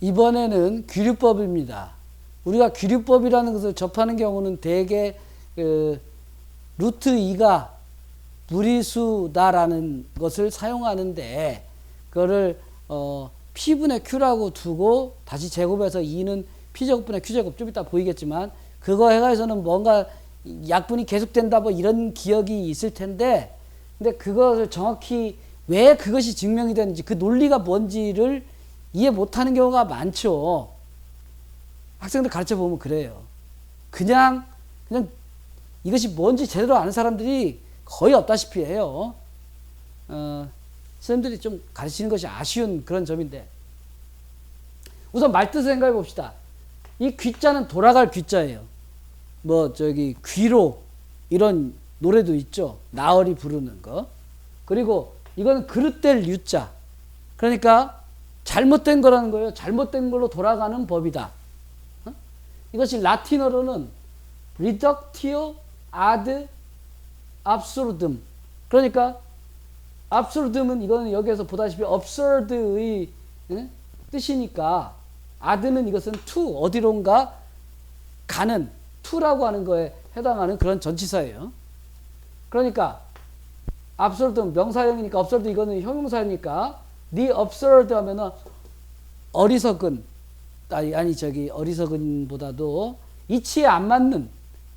이번에는 귀류법입니다. 우리가 귀류법이라는 것을 접하는 경우는 대개 루트 2가 무리수다라는 것을 사용하는데 그거를 P분의 Q라고 두고 다시 제곱해서 2는 P제곱분의 Q제곱 좀 이따 보이겠지만 그거 해가지고는 뭔가 약분이 계속된다 뭐 이런 기억이 있을 텐데 근데 그것을 정확히 왜 그것이 증명이 되는지 그 논리가 뭔지를 이해 못하는 경우가 많죠. 학생들 가르쳐 보면 그래요. 그냥 이것이 뭔지 제대로 아는 사람들이 거의 없다시피 해요. 선생님들이 좀 가르치는 것이 아쉬운 그런 점인데 우선 말뜻을 생각해 봅시다. 이 귀자는 돌아갈 귀자예요. 뭐 저기 귀로 이런 노래도 있죠. 나얼이 부르는 거. 그리고 이거는 그릇될 유자. 그러니까 잘못된 거라는 거예요. 잘못된 걸로 돌아가는 법이다. 이것이 라틴어로는 reductio ad absurdum. 그러니까 absurdum은 이거는 여기에서 보다시피 absurd의 뜻이니까 ad는 이것은 to 어디론가 가는 to라고 하는 거에 해당하는 그런 전치사예요. 그러니까 absurdum 명사형이니까 absurd 이거는 형용사니까 the absurd 하면은 어리석은 아니 저기 어리석은보다도 이치에 안 맞는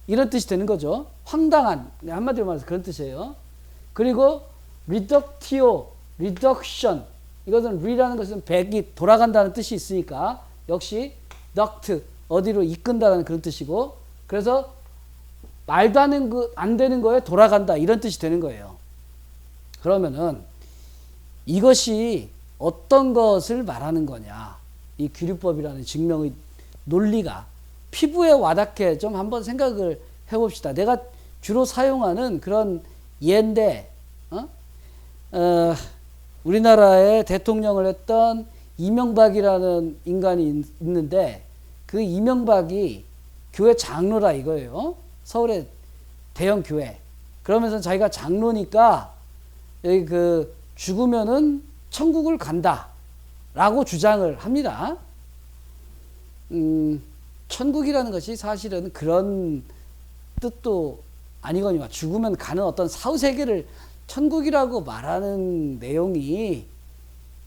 이런 뜻이 되는 거죠. 황당한 한마디로 말해서 그런 뜻이에요. 그리고 reductio, reduction 이것은 re라는 것은 백이 돌아간다는 뜻이 있으니까 역시 duct 어디로 이끈다는 그런 뜻이고 그래서 말도 안 되는 거에 돌아간다 이런 뜻이 되는 거예요. 그러면은 이것이 어떤 것을 말하는 거냐 이 귀류법이라는 증명의 논리가 피부에 와닿게 좀 한번 생각을 해봅시다. 내가 주로 사용하는 그런 예인데 우리나라의 대통령을 했던 이명박이라는 인간이 있는데 그 이명박이 교회 장로라 이거예요. 서울의 대형 교회. 그러면서 자기가 장로니까 여기 그 죽으면은 천국을 간다라고 주장을 합니다. 천국이라는 것이 사실은 그런 뜻도 아니거니와 죽으면 가는 어떤 사후세계를 천국이라고 말하는 내용이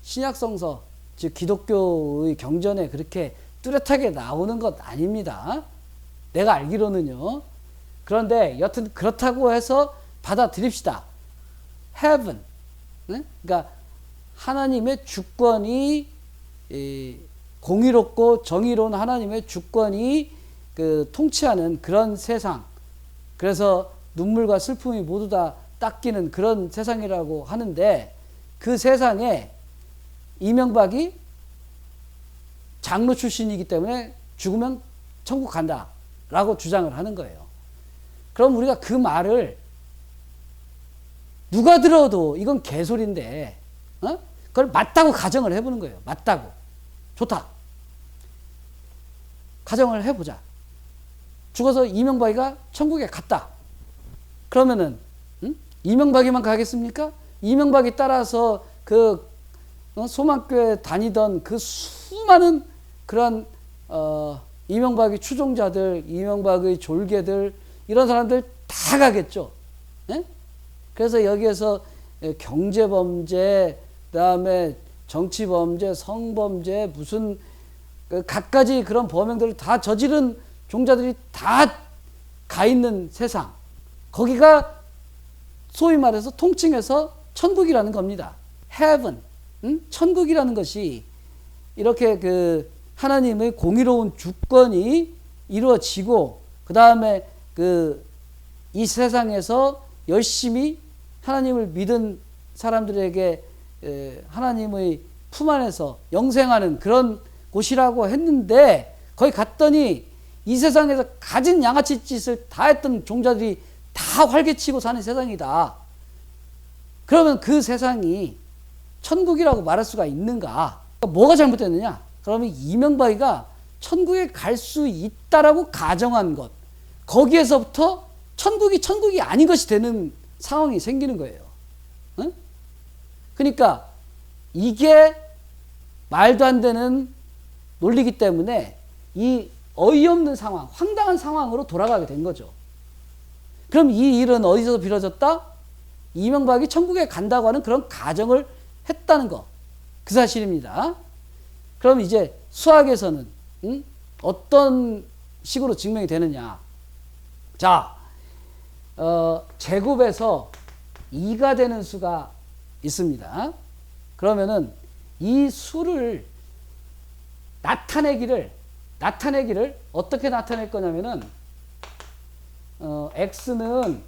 신약성서 즉 기독교의 경전에 그렇게 뚜렷하게 나오는 것 아닙니다. 내가 알기로는요. 그런데 여튼 그렇다고 해서 받아들입시다. heaven 그러니까 하나님의 주권이 공의롭고 정의로운 하나님의 주권이 그 통치하는 그런 세상 그래서 눈물과 슬픔이 모두 다 닦이는 그런 세상이라고 하는데 그 세상에 이명박이 장로 출신이기 때문에 죽으면 천국 간다 라고 주장을 하는 거예요. 그럼 우리가 그 말을 누가 들어도 이건 개소리인데 그걸 맞다고 가정을 해보는 거예요. 맞다고. 좋다. 가정을 해보자. 죽어서 이명박이가 천국에 갔다. 그러면은 이명박이만 가겠습니까? 이명박이 따라서 그 소망교회 다니던 그 수많은 그런 이명박의 추종자들, 이명박의 졸개들 이런 사람들 다 가겠죠. 네? 그래서 여기에서 경제범죄, 그다음에 정치범죄, 성범죄 무슨 갖가지 그런 범행들을 다 저지른 종자들이 다 가 있는 세상 거기가 소위 말해서 통칭해서 천국이라는 겁니다. heaven 천국이라는 것이 이렇게 그 하나님의 공의로운 주권이 이루어지고 그 다음에 그 이 세상에서 열심히 하나님을 믿은 사람들에게 하나님의 품 안에서 영생하는 그런 곳이라고 했는데 거기 갔더니 이 세상에서 가진 양아치 짓을 다 했던 종자들이 다 활개치고 사는 세상이다. 그러면 그 세상이 천국이라고 말할 수가 있는가? 뭐가 잘못됐느냐? 그러면 이명박이가 천국에 갈 수 있다라고 가정한 것. 거기에서부터 천국이 아닌 것이 되는 상황이 생기는 거예요. 응? 그러니까 이게 말도 안 되는 논리기 때문에 이 어이없는 상황, 황당한 상황으로 돌아가게 된 거죠. 그럼 이 일은 어디서 벌어졌다? 이명박이 천국에 간다고 하는 그런 가정을 했다는 거. 그 사실입니다. 그럼 이제 수학에서는 어떤 식으로 증명이 되느냐. 자, 제곱에서 2가 되는 수가 있습니다. 그러면은 이 수를 나타내기를 어떻게 나타낼 거냐면은 x는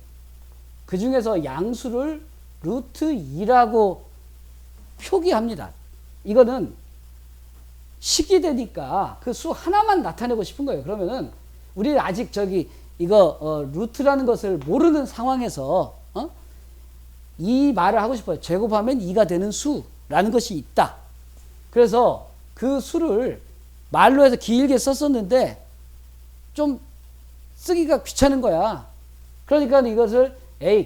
그 중에서 양수를 루트 2라고 표기합니다. 이거는 식이 되니까 그 수 하나만 나타내고 싶은 거예요. 그러면은 우리 아직 이거 루트라는 것을 모르는 상황에서 이 말을 하고 싶어요. 제곱하면 2가 되는 수라는 것이 있다. 그래서 그 수를 말로 해서 길게 썼었는데 좀 쓰기가 귀찮은 거야. 그러니까 이것을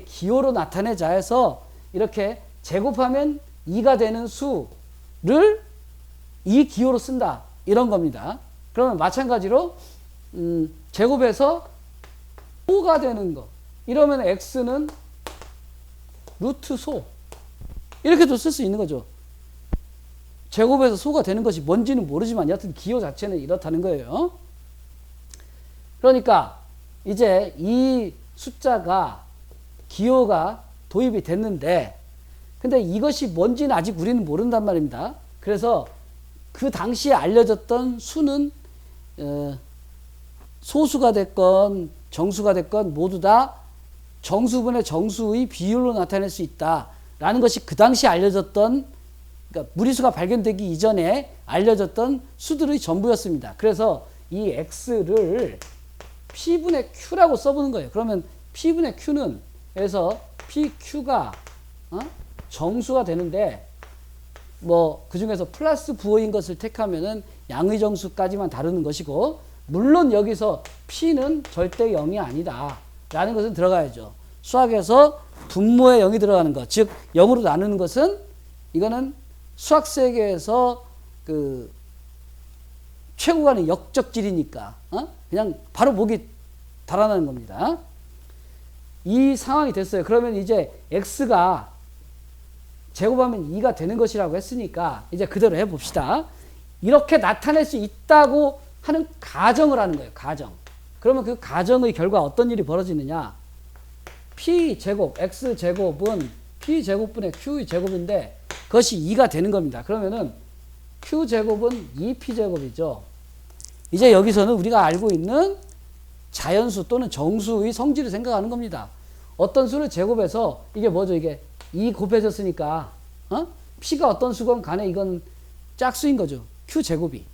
기호로 나타내자 해서 이렇게 제곱하면 2가 되는 수를 이 기호로 쓴다. 이런 겁니다. 그러면 마찬가지로 제곱해서 5가 되는 거. 이러면 x는 루트 소. 이렇게도 쓸 수 있는 거죠. 제곱해서 소가 되는 것이 뭔지는 모르지만 여하튼 기호 자체는 이렇다는 거예요. 그러니까 이제 이 숫자가 기호가 도입이 됐는데 근데 이것이 뭔지는 아직 우리는 모른단 말입니다. 그래서 그 당시에 알려졌던 수는 소수가 됐건 정수가 됐건 모두 다 정수분의 정수의 비율로 나타낼 수 있다라는 것이 그 당시에 알려졌던 그러니까 무리수가 발견되기 이전에 알려졌던 수들의 전부였습니다. 그래서 이 x를 p분의 q라고 써보는 거예요. 그러면 p분의 q는 그래서 pq가 정수가 되는데 뭐 그 중에서 플러스 부호인 것을 택하면은 양의 정수까지만 다루는 것이고 물론 여기서 p는 절대 0이 아니다 라는 것은 들어가야죠. 수학에서 분모에 0이 들어가는 것, 즉 0으로 나누는 것은 이거는 수학 세계에서 그 최고가는 역적질이니까 그냥 바로 목이 달아나는 겁니다. 이 상황이 됐어요. 그러면 이제 x가 제곱하면 2가 되는 것이라고 했으니까 이제 그대로 해봅시다. 이렇게 나타낼 수 있다고 하는 가정을 하는 거예요. 가정. 그러면 그 가정의 결과 어떤 일이 벌어지느냐. p제곱, x제곱은 p제곱분의 q의 제곱인데 그것이 2가 되는 겁니다. 그러면은 q제곱은 2p제곱이죠. 이제 여기서는 우리가 알고 있는 자연수 또는 정수의 성질을 생각하는 겁니다. 어떤 수를 제곱해서 이게 뭐죠? 이게 2 곱해졌으니까 p가 어떤 수건 간에 이건 짝수인 거죠. q제곱이.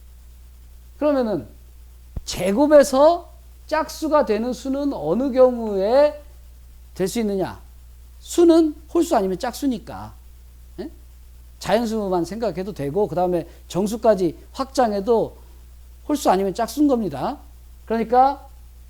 그러면은 제곱해서 짝수가 되는 수는 어느 경우에 될 수 있느냐? 수는 홀수 아니면 짝수니까. 예? 자연수만 생각해도 되고 그 다음에 정수까지 확장해도 홀수 아니면 짝수인 겁니다. 그러니까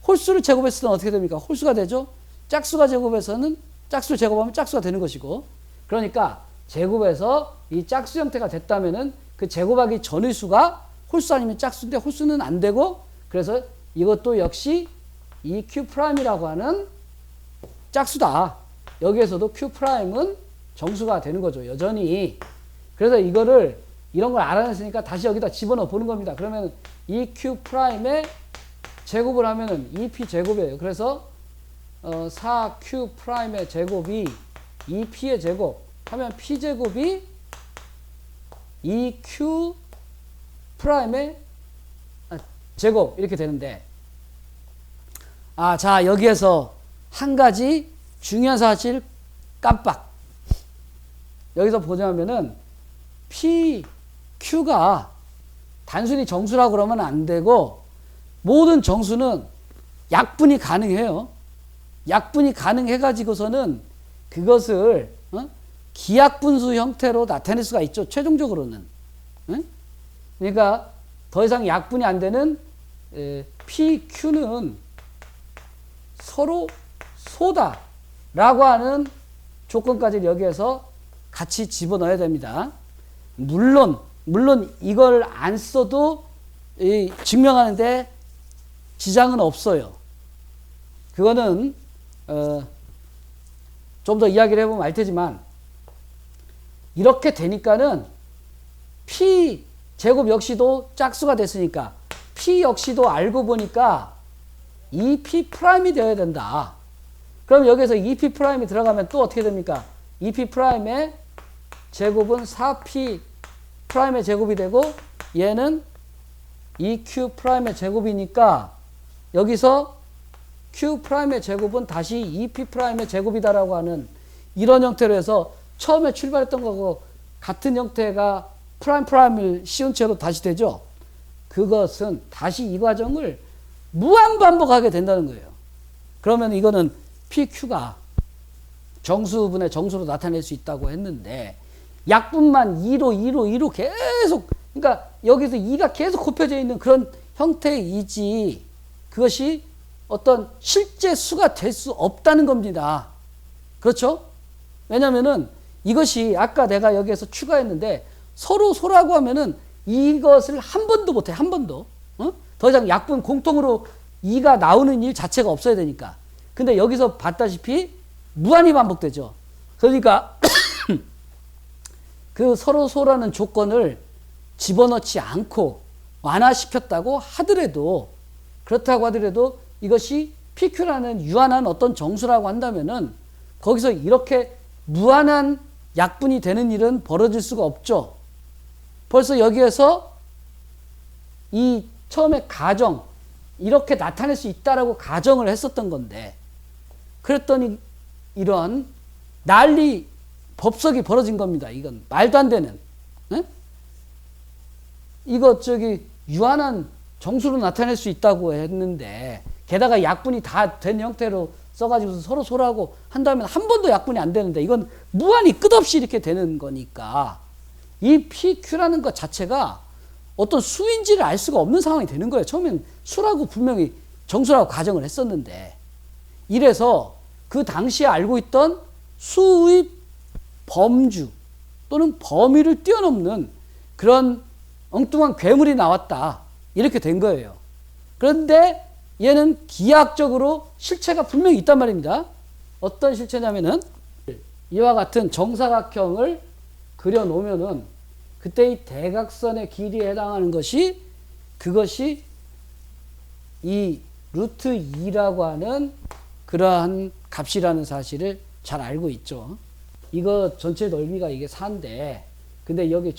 홀수를 제곱했을 때는 어떻게 됩니까? 홀수가 되죠. 짝수가 제곱해서는 짝수를 제곱하면 짝수가 되는 것이고 그러니까 제곱해서 이 짝수 형태가 됐다면은 그 제곱하기 전의 수가 홀수 아니면 짝수인데 홀수는 안 되고 그래서 이것도 역시 이 Q'이라고 하는 짝수다. 여기에서도 Q'은 정수가 되는 거죠. 여전히. 그래서 이거를 이런 걸 알아냈으니까 다시 여기다 집어넣어 보는 겁니다. 그러면 이 Q'의 제곱을 하면은 2P 제곱이에요. 그래서 4Q'의 제곱이 2P의 제곱 하면 P제곱이 2Q'의 제곱 이렇게 되는데 자 여기에서 한 가지 중요한 사실 깜빡 여기서 보자면은 PQ가 단순히 정수라고 그러면 안 되고 모든 정수는 약분이 가능해요. 약분이 가능해가지고서는 그것을 기약분수 형태로 나타낼 수가 있죠. 최종적으로는. 그러니까 더 이상 약분이 안 되는 PQ는 서로 소다라고 하는 조건까지 여기에서 같이 집어넣어야 됩니다. 물론 이걸 안 써도 증명하는데 지장은 없어요. 그거는 좀 더 이야기를 해보면 알 테지만 이렇게 되니까는 P 제곱 역시도 짝수가 됐으니까 P 역시도 알고 보니까 EP 프라임이 되어야 된다. 그럼 여기서 EP 프라임이 들어가면 또 어떻게 됩니까? EP 프라임의 제곱은 4P 프라임의 제곱이 되고 얘는 EQ 프라임의 제곱이니까 여기서 Q 프라임의 제곱은 다시 EP 프라임의 제곱이다라고 하는 이런 형태로 해서 처음에 출발했던 거하고 같은 형태가 프라임을 씌운 채로 다시 되죠. 그것은 다시 이 과정을 무한 반복하게 된다는 거예요. 그러면 이거는 PQ가 정수분의 정수로 나타낼 수 있다고 했는데 약분만 2로 계속 그러니까 여기서 2가 계속 곱혀져 있는 그런 형태이지 그것이 어떤 실제 수가 될 수 없다는 겁니다. 그렇죠? 왜냐면은 이것이 아까 내가 여기에서 추가했는데 서로라고 하면은 이것을 한 번도 못해. 한 번도. 더 이상 약분 공통으로 2가 나오는 일 자체가 없어야 되니까. 근데 여기서 봤다시피 무한히 반복되죠. 그러니까 그 서로라는 조건을 집어넣지 않고 완화시켰다고 하더라도 그렇다고 하더라도 이것이 PQ라는 유한한 어떤 정수라고 한다면은 거기서 이렇게 무한한 약분이 되는 일은 벌어질 수가 없죠. 벌써 여기에서 이 처음에 가정 이렇게 나타낼 수 있다라고 가정을 했었던 건데 그랬더니 이런 난리 법석이 벌어진 겁니다. 이건 말도 안 되는 이거 유한한 정수로 나타낼 수 있다고 했는데 게다가 약분이 다 된 형태로 써가지고 서로하고 한다면 한 번도 약분이 안 되는데 이건 무한히 끝없이 이렇게 되는 거니까 이 PQ라는 것 자체가 어떤 수인지를 알 수가 없는 상황이 되는 거예요. 처음엔 수라고 분명히 정수라고 가정을 했었는데 이래서 그 당시에 알고 있던 수의 범주 또는 범위를 뛰어넘는 그런 엉뚱한 괴물이 나왔다. 이렇게 된 거예요. 그런데 얘는 기하학적으로 실체가 분명히 있단 말입니다. 어떤 실체냐면은 이와 같은 정사각형을 그려놓으면은 그때 이 대각선의 길이에 해당하는 것이 그것이 이 루트 2라고 하는 그러한 값이라는 사실을 잘 알고 있죠. 이거 전체 넓이가 이게 4인데 근데 여기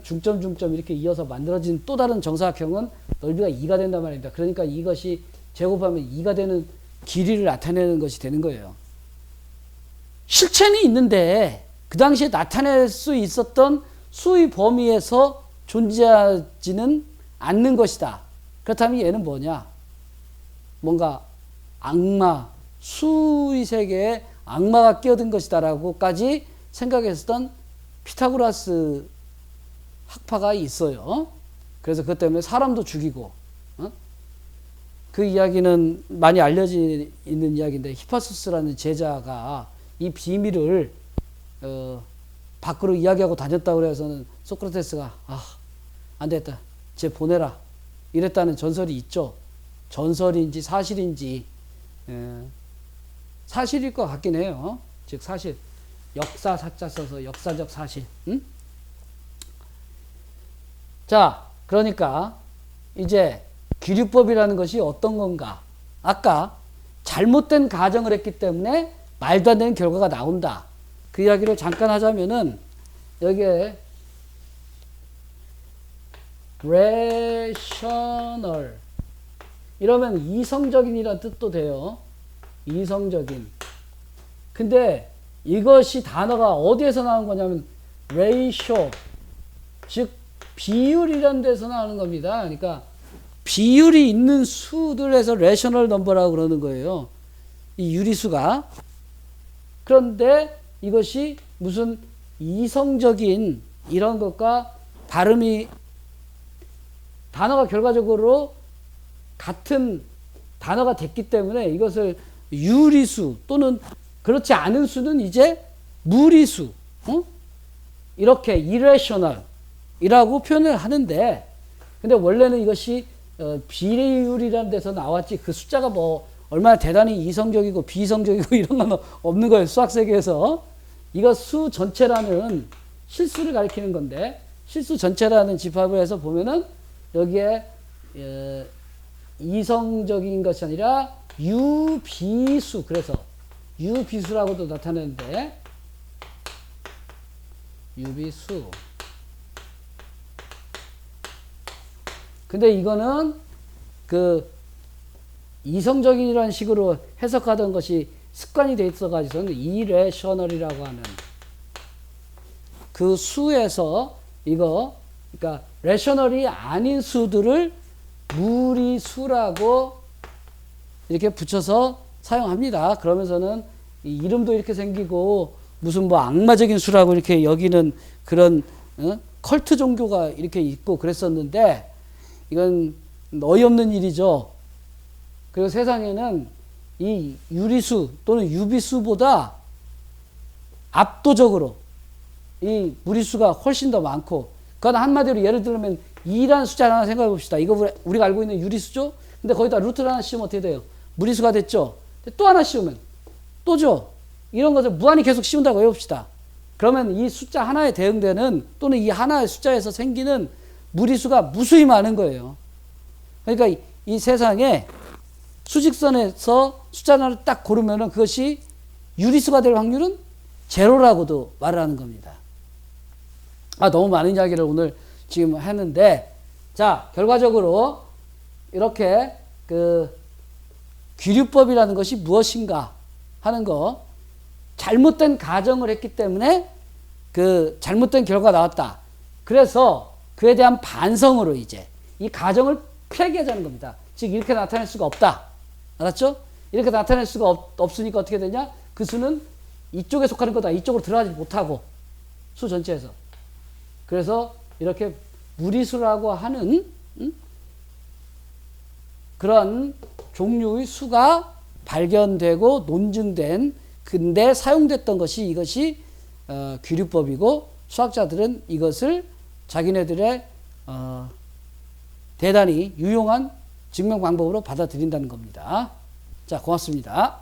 중점 이렇게 이어서 만들어진 또 다른 정사각형은 넓이가 2가 된단 말입니다. 그러니까 이것이 제곱하면 2가 되는 길이를 나타내는 것이 되는 거예요. 실체는 있는데 그 당시에 나타낼 수 있었던 수의 범위에서 존재하지는 않는 것이다. 그렇다면 얘는 뭐냐? 뭔가 악마, 수의 세계에 악마가 끼어든 것이다라고까지 생각했던 피타고라스 학파가 있어요. 그래서 그것 때문에 사람도 죽이고 그 이야기는 많이 알려져 있는 이야기인데 히파소스라는 제자가 이 비밀을 밖으로 이야기하고 다녔다고 해서는 소크라테스가 안 되겠다. 쟤 보내라. 이랬다는 전설이 있죠. 전설인지 사실인지 사실일 것 같긴 해요. 즉 사실 역사 사자 써서 역사적 사실. 자, 그러니까 이제 기류법이라는 것이 어떤 건가? 아까 잘못된 가정을 했기 때문에 말도 안 되는 결과가 나온다. 그 이야기를 잠깐 하자면은 여기에 rational 이러면 이성적인이라는 뜻도 돼요. 이성적인. 근데 이것이 단어가 어디에서 나온 거냐면 ratio 즉 비율이라는 데서 나오는 겁니다. 그러니까 비율이 있는 수들에서 rational number라고 그러는 거예요. 이 유리수가. 그런데 이것이 무슨 이성적인 이런 것과 발음이 단어가 결과적으로 같은 단어가 됐기 때문에 이것을 유리수 또는 그렇지 않은 수는 이제 무리수 이렇게 irrational 이라고 표현을 하는데 근데 원래는 이것이 비례율이라는 데서 나왔지 그 숫자가 뭐 얼마나 대단히 이성적이고 비이성적이고 이런 건 없는 거예요. 수학 세계에서. 이거 수 전체라는 실수를 가리키는 건데 실수 전체라는 집합을 해서 보면은 여기에 이성적인 것이 아니라 유비수, 그래서 유비수라고도 나타내는데 유비수. 근데 이거는 그 이성적이라는 식으로 해석하던 것이 습관이 돼 있어가지고는 이레셔널이라고 하는 그 수에서 이거, 그러니까 레셔널이 아닌 수들을 무리수라고 이렇게 붙여서 사용합니다. 그러면서는 이 이름도 이렇게 생기고 무슨 뭐 악마적인 수라고 이렇게 여기는 그런 컬트 종교가 이렇게 있고 그랬었는데 이건 어이없는 일이죠. 그리고 세상에는 이 유리수 또는 유비수보다 압도적으로 이 무리수가 훨씬 더 많고, 그건 한마디로 예를 들면 2라는 숫자 하나 생각해 봅시다. 이거 우리가 알고 있는 유리수죠? 근데 거기다 루트를 하나 씌우면 어떻게 돼요? 무리수가 됐죠? 또 하나 씌우면 또죠? 이런 것을 무한히 계속 씌운다고 해봅시다. 그러면 이 숫자 하나에 대응되는 또는 이 하나의 숫자에서 생기는 무리수가 무수히 많은 거예요. 그러니까 이 세상에 수직선에서 숫자 하나를 딱 고르면은 그것이 유리수가 될 확률은 제로라고도 말을 하는 겁니다. 너무 많은 이야기를 오늘 지금 했는데, 자, 결과적으로 이렇게 그 귀류법이라는 것이 무엇인가 하는 거, 잘못된 가정을 했기 때문에 그 잘못된 결과가 나왔다. 그래서 그에 대한 반성으로 이제 이 가정을 폐기하자는 겁니다. 즉 이렇게 나타낼 수가 없다. 알았죠? 이렇게 나타낼 수가 없으니까 어떻게 되냐? 그 수는 이쪽에 속하는 거다. 이쪽으로 들어가지 못하고 수 전체에서. 그래서 이렇게 무리수라고 하는 그런 종류의 수가 발견되고 논증된, 근데 사용됐던 것이 이것이 귀류법이고, 수학자들은 이것을 자기네들의 대단히 유용한 증명 방법으로 받아들인다는 겁니다. 자, 고맙습니다.